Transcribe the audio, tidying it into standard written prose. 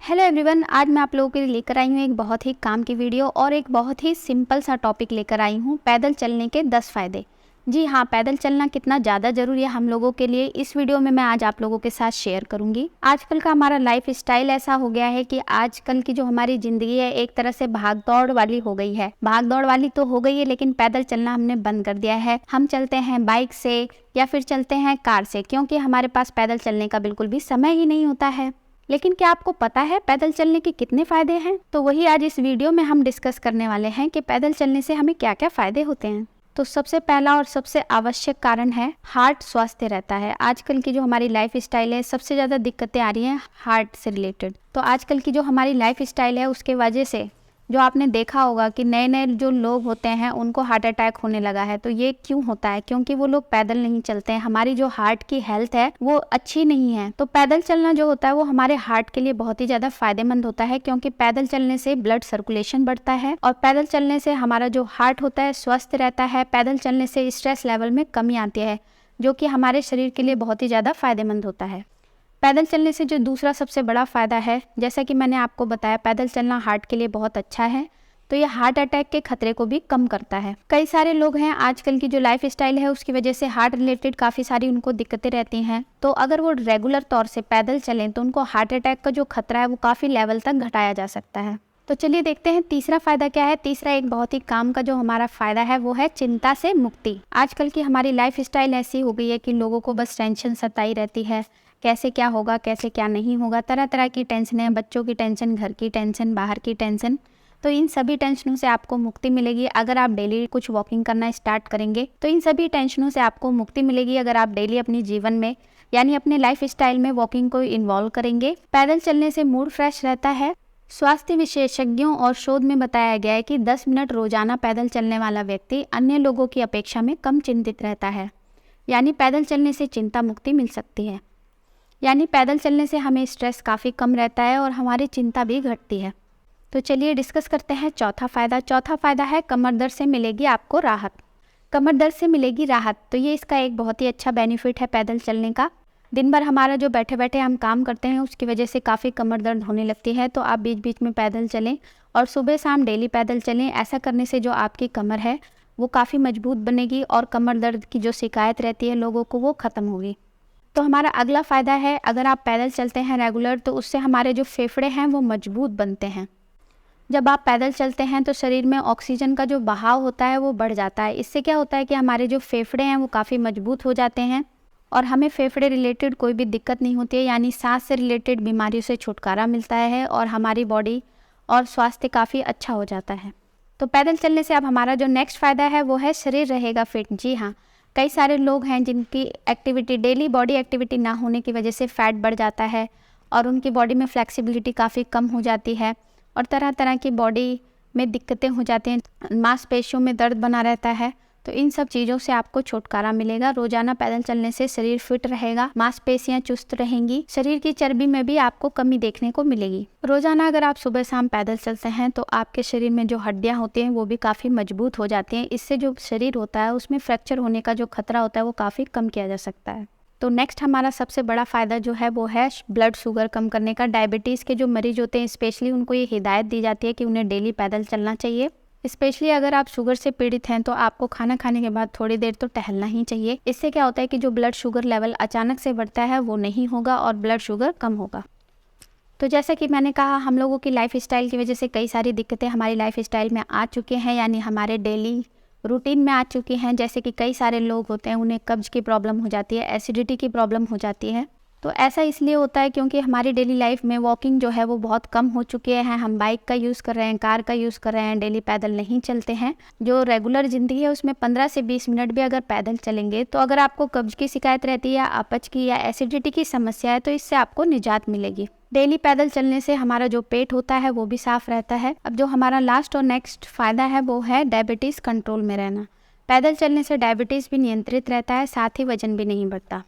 Hello everyone, आज मैं आप लोगों के लिए लेकर आई हूँ एक बहुत ही काम की वीडियो और एक बहुत ही सिंपल सा टॉपिक लेकर आई हूँ, पैदल चलने के 10 फ़ायदे। जी हाँ, पैदल चलना कितना ज़्यादा ज़रूरी है हम लोगों के लिए, इस वीडियो में मैं आज आप लोगों के साथ शेयर करूँगी। आजकल का हमारा लाइफ स्टाइल ऐसा हो गया है कि आजकल की जो हमारी ज़िंदगी है एक तरह से भाग दौड़ वाली हो गई है। भाग दौड़ वाली तो हो गई है, लेकिन पैदल चलना हमने बंद कर दिया है। हम चलते हैं बाइक से या फिर चलते हैं कार से, क्योंकि हमारे पास पैदल चलने का बिल्कुल भी समय ही नहीं होता है। लेकिन क्या आपको पता है पैदल चलने के कितने फ़ायदे हैं? तो वही आज इस वीडियो में हम डिस्कस करने वाले हैं कि पैदल चलने से हमें क्या क्या फ़ायदे होते हैं। तो सबसे पहला और सबसे आवश्यक कारण है हार्ट स्वस्थ रहता है। आजकल की जो हमारी लाइफ स्टाइल है, सबसे ज़्यादा दिक्कतें आ रही हैं हार्ट से रिलेटेड। तो आजकल की जो हमारी लाइफ स्टाइल है उसके वजह से जो आपने देखा होगा कि नए नए जो लोग होते हैं उनको हार्ट अटैक होने लगा है। तो ये क्यों होता है? क्योंकि वो लोग पैदल नहीं चलते हैं। हमारी जो हार्ट की हेल्थ है वो अच्छी नहीं है। तो पैदल चलना जो होता है वो हमारे हार्ट के लिए बहुत ही ज़्यादा फायदेमंद होता है, क्योंकि पैदल चलने से ब्लड सर्कुलेशन बढ़ता है और पैदल चलने से हमारा जो हार्ट होता है स्वस्थ रहता है। पैदल चलने से स्ट्रेस लेवल में कमी आती है, जो कि हमारे शरीर के लिए बहुत ही ज़्यादा फायदेमंद होता है। पैदल चलने से जो दूसरा सबसे बड़ा फ़ायदा है, जैसा कि मैंने आपको बताया, पैदल चलना हार्ट के लिए बहुत अच्छा है। तो ये हार्ट अटैक के खतरे को भी कम करता है। कई सारे लोग हैं आजकल की जो लाइफ स्टाइल है उसकी वजह से हार्ट रिलेटेड काफ़ी सारी उनको दिक्कतें रहती हैं। तो अगर वो रेगुलर तौर से पैदल चलें तो उनको हार्ट अटैक का जो खतरा है वो काफ़ी लेवल तक घटाया जा सकता है। तो चलिए देखते हैं तीसरा फ़ायदा क्या है। तीसरा एक बहुत ही काम का जो हमारा फ़ायदा है वो है चिंता से मुक्ति। आजकल की हमारी लाइफ स्टाइल ऐसी हो गई है कि लोगों को बस टेंशन सताई रहती है। कैसे क्या होगा, कैसे क्या नहीं होगा, तरह तरह की टेंशन है, बच्चों की टेंशन, घर की टेंशन, बाहर की टेंशन। तो इन सभी टेंशनों से आपको मुक्ति मिलेगी अगर आप डेली कुछ वॉकिंग करना स्टार्ट करेंगे। तो इन सभी टेंशनों से आपको मुक्ति मिलेगी अगर आप डेली अपने जीवन में यानी अपने लाइफ स्टाइल में वॉकिंग को इन्वॉल्व करेंगे। पैदल चलने से मूड फ्रेश रहता है। स्वास्थ्य विशेषज्ञों और शोध में बताया गया है कि 10 मिनट रोजाना पैदल चलने वाला व्यक्ति अन्य लोगों की अपेक्षा में कम चिंतित रहता है। यानी पैदल चलने से चिंता मुक्ति मिल सकती है। यानी पैदल चलने से हमें स्ट्रेस काफ़ी कम रहता है और हमारी चिंता भी घटती है। तो चलिए डिस्कस करते हैं चौथा फ़ायदा। चौथा फ़ायदा है कमर दर्द से मिलेगी आपको राहत। कमर दर्द से मिलेगी राहत, तो ये इसका एक बहुत ही अच्छा बेनिफिट है पैदल चलने का। दिन भर हमारा जो बैठे बैठे हम काम करते हैं उसकी वजह से काफ़ी कमर दर्द होने लगती है। तो आप बीच बीच में पैदल चलें और सुबह शाम डेली पैदल चलें। ऐसा करने से जो आपकी कमर है वो काफ़ी मजबूत बनेगी और कमर दर्द की जो शिकायत रहती है लोगों को वो ख़त्म होगी। तो हमारा अगला फ़ायदा है, अगर आप पैदल चलते हैं रेगुलर तो उससे हमारे जो फेफड़े हैं वो मजबूत बनते हैं। जब आप पैदल चलते हैं तो शरीर में ऑक्सीजन का जो बहाव होता है वो बढ़ जाता है। इससे क्या होता है कि हमारे जो फेफड़े हैं वो काफ़ी मजबूत हो जाते हैं और हमें फेफड़े रिलेटेड कोई भी दिक्कत नहीं होती है। यानी सांस से रिलेटेड बीमारियों से छुटकारा मिलता है और हमारी बॉडी और स्वास्थ्य काफ़ी अच्छा हो जाता है। तो पैदल चलने से अब हमारा जो नेक्स्ट फ़ायदा है वो है शरीर रहेगा फिट। जी हाँ, कई सारे लोग हैं जिनकी एक्टिविटी, डेली बॉडी एक्टिविटी ना होने की वजह से फ़ैट बढ़ जाता है और उनकी बॉडी में फ्लेक्सिबिलिटी काफ़ी कम हो जाती है और तरह तरह की बॉडी में दिक्कतें हो जाती हैं, मांसपेशियों में दर्द बना रहता है। तो इन सब चीज़ों से आपको छुटकारा मिलेगा। रोजाना पैदल चलने से शरीर फिट रहेगा, मांसपेशियां चुस्त रहेंगी, शरीर की चर्बी में भी आपको कमी देखने को मिलेगी। रोजाना अगर आप सुबह शाम पैदल चलते हैं तो आपके शरीर में जो हड्डियां होती हैं वो भी काफ़ी मजबूत हो जाती हैं। इससे जो शरीर होता है उसमें फ्रैक्चर होने का जो खतरा होता है वो काफ़ी कम किया जा सकता है। तो नेक्स्ट हमारा सबसे बड़ा फ़ायदा जो है वो है ब्लड शुगर कम करने का। डायबिटीज़ के जो मरीज होते हैं स्पेशली उनको ये हिदायत दी जाती है कि उन्हें डेली पैदल चलना चाहिए। स्पेशली अगर आप शुगर से पीड़ित हैं तो आपको खाना खाने के बाद थोड़ी देर तो टहलना ही चाहिए। इससे क्या होता है कि जो ब्लड शुगर लेवल अचानक से बढ़ता है वो नहीं होगा और ब्लड शुगर कम होगा। तो जैसा कि मैंने कहा, हम लोगों की लाइफ स्टाइल की वजह से कई सारी दिक्कतें हमारी लाइफ स्टाइल में आ चुकी हैं, यानी हमारे डेली रूटीन में आ चुकी हैं। जैसे कि कई सारे लोग होते हैं उन्हें कब्ज़ की प्रॉब्लम हो जाती है, एसिडिटी की प्रॉब्लम हो जाती है। तो ऐसा इसलिए होता है क्योंकि हमारी डेली लाइफ में वॉकिंग जो है वो बहुत कम हो चुकी है। हम बाइक का यूज़ कर रहे हैं, कार का यूज़ कर रहे हैं, डेली पैदल नहीं चलते हैं। जो रेगुलर ज़िंदगी है उसमें 15 से 20 मिनट भी अगर पैदल चलेंगे तो अगर आपको कब्ज़ की शिकायत रहती है या अपच की या एसिडिटी की समस्या है तो इससे आपको निजात मिलेगी। डेली पैदल चलने से हमारा जो पेट होता है वो भी साफ रहता है। अब जो हमारा लास्ट और नेक्स्ट फ़ायदा है वो है डायबिटीज़ कंट्रोल में रहना। पैदल चलने से डायबिटीज़ भी नियंत्रित रहता है, साथ ही वजन भी नहीं बढ़ता।